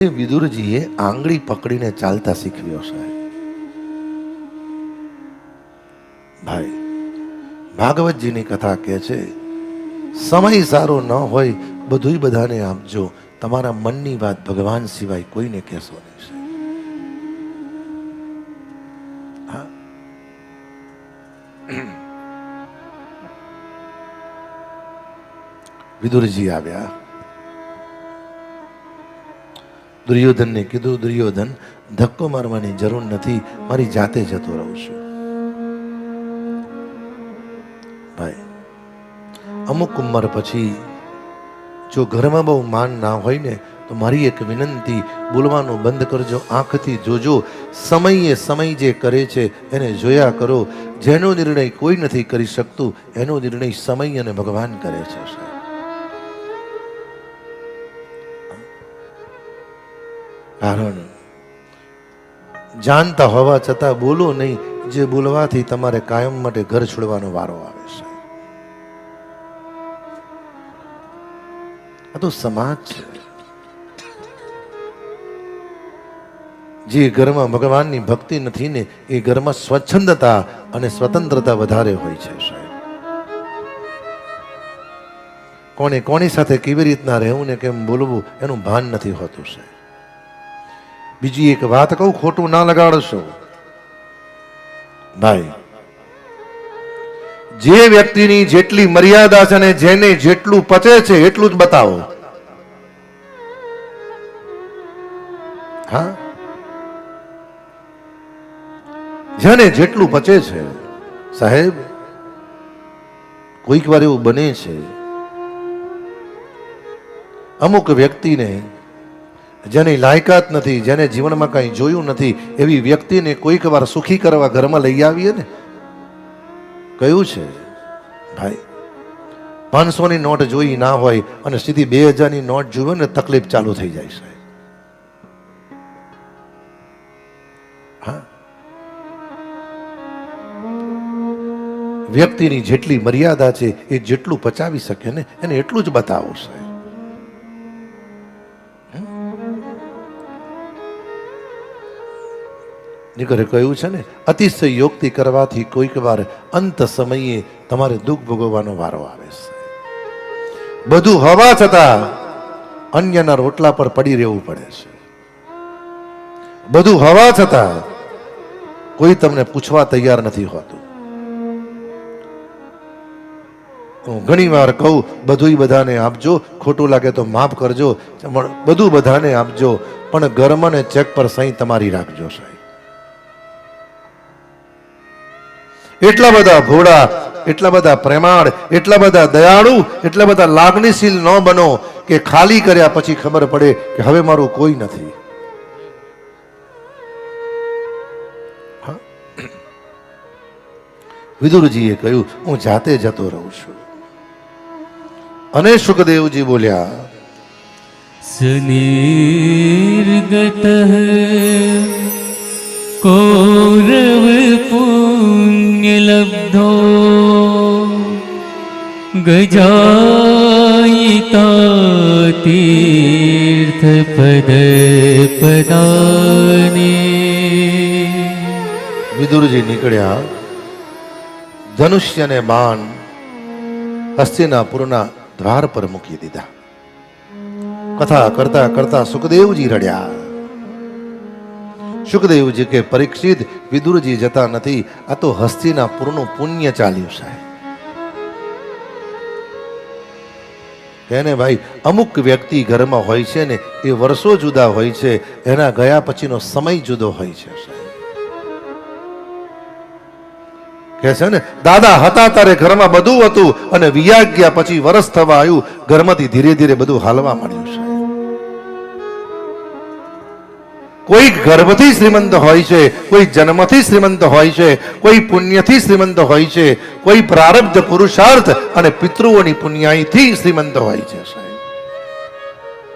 વિદુરજીએ આંગળી પકડીને ચાલતા શીખવ્યો સાહેબ. ભાઈ ભાગવતજીની કથા કહે છે, સમય સારો ન હોય બધું બધાને આપજો, તમારા મનની વાત ભગવાન સિવાય કોઈને કહેશો નહીં. હા, વિદુરજી આવ્યા. દુર્યોધનને કીધું, દુર્યોધન ધક્કો મારવાની જરૂર નથી, મારી જાતે જતો રહું છું. ભાઈ અમુક ઉંમર પછી જો ઘરમાં બહુ માન ના હોય ને તો મારી એક વિનંતી, બોલવાનું બંધ કરજો, આંખથી જોજો. સમયે સમય જે કરે છે એને જોયા કરો. જેનો નિર્ણય કોઈ નથી કરી શકતું એનો નિર્ણય સમય અને ભગવાન કરે છે. કારણ જાણતા હોવા છતાં બોલો નહીં, જે બોલવાથી તમારે કાયમ માટે ઘર છોડવાનો વારો આવે છે. આ તો સમાજ છે. જે ઘરમાં ભગવાનની ભક્તિ નથી ને એ ઘરમાં સ્વચ્છંદતા અને સ્વતંત્રતા વધારે હોય છે. કોને કોની સાથે કેવી રીતના રહેવું ને કેમ બોલવું એનું ભાન નથી હોતું છે. બીજી એક વાત કહું, ખોટું ના લગાડશો ભાઈ. જે વ્યક્તિની જેટલી મર્યાદા છે ને જેને જેટલું પચે છે એટલું જ બતાવો. હા, જેને જેટલું પચે છે સાહેબ. કોઈક વાર એવું બને છે, અમુક વ્યક્તિને જેની લાયકાત નથી, જેને જીવનમાં કંઈ જોયું નથી એવી વ્યક્તિને કોઈક વાર સુખી કરવા ઘરમાં લઈ આવીએ ને, કયું છે ભાઈ 500ની નોટ જોઈ ના હોય અને સીધી 2000ની નોટ જોવે ને તકલીફ ચાલુ થઈ જાય છે. હા, વ્યક્તિની જેટલી મર્યાદા છે એ જેટલું પચાવી શકે ને એને એટલું જ બતાવો સાહેબ. નીકળે કહ્યું છે ને, અતિશય યોક્તિ કરવાથી કોઈક વાર અંત સમયે તમારે દુઃખ ભોગવવાનો વારો આવે છે. બધું હોવા છતાં અન્યના રોટલા પર પડી રહેવું પડે છે. બધું હોવા છતાં કોઈ તમને પૂછવા તૈયાર નથી હોતું. હું ઘણી વાર કહું, બધું બધાને આપજો, ખોટું લાગે તો માફ કરજો, બધું બધાને આપજો, પણ ઘરમાં ને ચેક પર સહી તમારી રાખજો સાહેબ. એટલા બધા ભોળા, એટલા બધા પ્રેમાળ, એટલા બધા દયાળુ, એટલા બધા લાગણીશીલ ન બનો કે ખાલી કર્યા પછી ખબર પડે કે હવે મારું કોઈ નથી. વિદુરજીએ કહ્યું, હું જાતે જતો રહું છું. અને સુખદેવજી બોલ્યા, સુનિર્ગત કૌરવ પુણ્ય લબ્ધો ગજાયિતા તીર્થ પદ પદાને. વિદુરજી નીકળ્યા. ધનુષ્ય અને બાણ હસ્તિનાપુરના દ્વાર પર મૂકી દીધા. કથા કરતા કરતા સુખદેવજી રડ્યા. સુખદેવજી કે, પરીક્ષિત, વિદુરજી જતા નથી, આ તો હસ્તિનાપુરનું પુણ્ય ચાલ્યું સાહેબ. એને ભાઈ અમુક વ્યક્તિ ઘરમાં હોય છે ને એ વર્ષો જુદા હોય છે, એના ગયા પછીનો સમય જુદો હોય છે સાહેબ. કે છે ને, દાદા હતા ત્યારે ઘરમાં બધું હતું અને વિયા ગયા પછી વર્ષ થવા આવ્યું, ઘરમાંથી ધીરે ધીરે બધું હાલવા માંડ્યું છે. કોઈ ગર્ભથી શ્રીમંત હોય છે, કોઈ જન્મથી શ્રીમંત હોય છે, કોઈ પુણ્યથી શ્રીમંત હોય છે, કોઈ પ્રારબ્ધ પુરુષાર્થ અને પિતૃઓની પુણ્યાઈથી શ્રીમંત હોય છે સાહેબ.